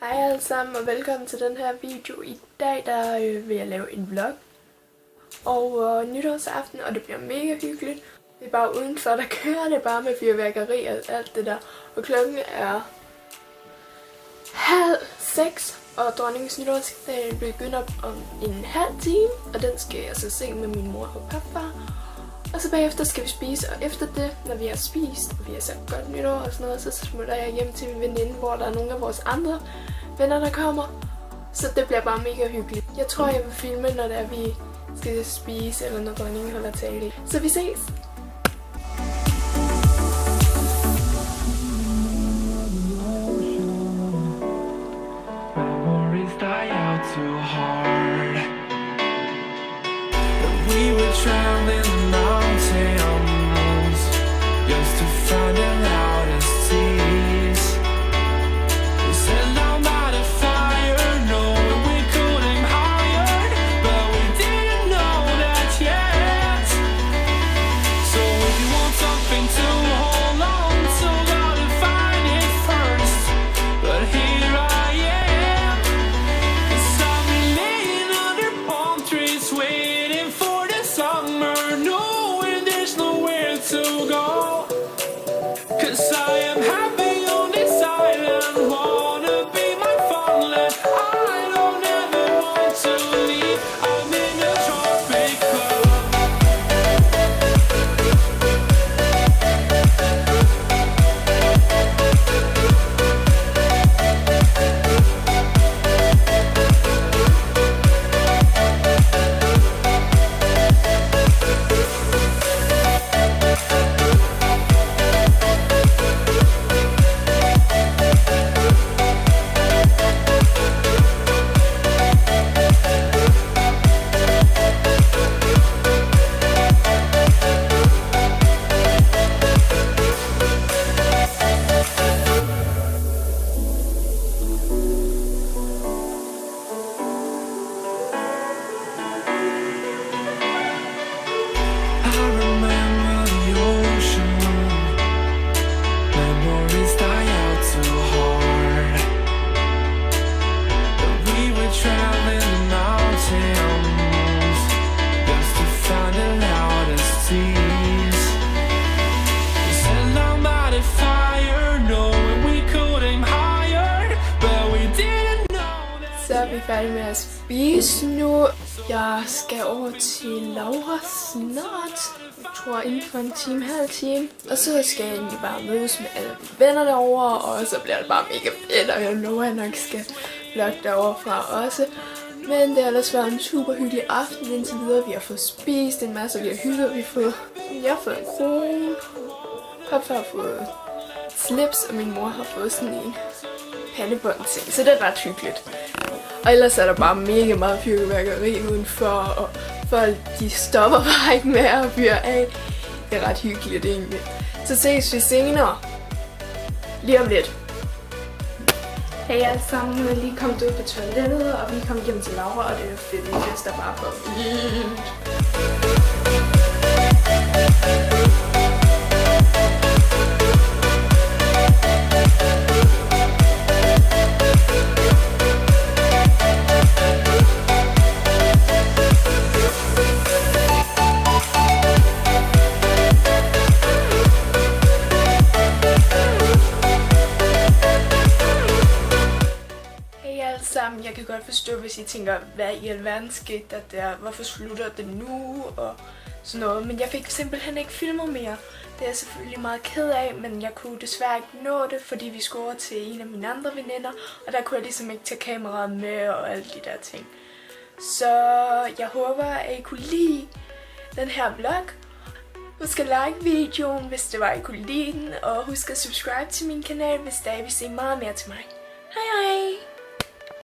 Hej alle sammen og velkommen til den her video. I dag vil jeg lave en vlog over nytårsaften, og det bliver mega hyggeligt. Det er bare udenfor, der kører det bare med fyrværkeri og alt det der. Og klokken er 5:30, og dronningens nytårsdag begynder om en halv time, og den skal jeg så se med min mor og pappa. Og så bagefter skal vi spise, og efter det, når vi har spist, og vi har sagt godt nytår og sådan noget, så smutter jeg hjem til min veninde, hvor der er nogle af vores andre venner, der kommer. Så det bliver bare mega hyggeligt. Jeg tror, jeg vil filme, når det er, vi skal spise, eller når dronningen holder tale. Så vi ses! Traveling the mountains just to find the loudest seas. We set down by the fire, knowing we could aim higher, but we didn't know that yet. So if you want something to hold on to, gotta find it first. But here I am, 'cause I've been laying under palm trees waiting for summer, knowing there's nowhere to go. 'Cause I am happy on this island, wanna be my farmland. I don't ever want to leave, I'm in a tropic club. Så er vi færdige med at spise nu. Jeg skal over til Laura snart. Jeg tror inden for en time, halv time. Og så skal jeg egentlig bare mødes med alle venner derovre. Og så bliver det bare mega fedt. Og jeg lover, at jeg nok skal vlogge derovre fra også. Men det har ellers været en super hyggelig aften indtil videre. Vi har fået spist en masse, vi har hygget. Jeg har fået en krone. Pappa har fået slips, og min mor har fået sådan en pandebånd ting. Så det er ret hyggeligt. Og ellers er der bare mega meget fyrværkeri udenfor, og folk de stopper bare ikke med at fyre af. Det er ret hyggeligt egentlig. Så ses vi senere. Lige om lidt. Hey alle sammen, nu er jeg lige kommet ud på toilettet, og vi er kommet hjem til Laura, og det er fedt, vi fester bare for vildt. Jeg kan godt forstå, hvis I tænker, hvad i alverden skete der der, hvorfor slutter det nu og sådan noget. Men jeg fik simpelthen ikke filmet mere. Det er jeg selvfølgelig meget ked af, men jeg kunne desværre ikke nå det, fordi vi skulle over til en af mine andre veninder, og der kunne jeg ligesom ikke tage kameraet med og alle de der ting. Så jeg håber, at I kunne lide den her vlog. Husk at like videoen, hvis det var, I kunne lide den, og husk at subscribe til min kanal, hvis der I vil se meget mere til mig. Hej hej!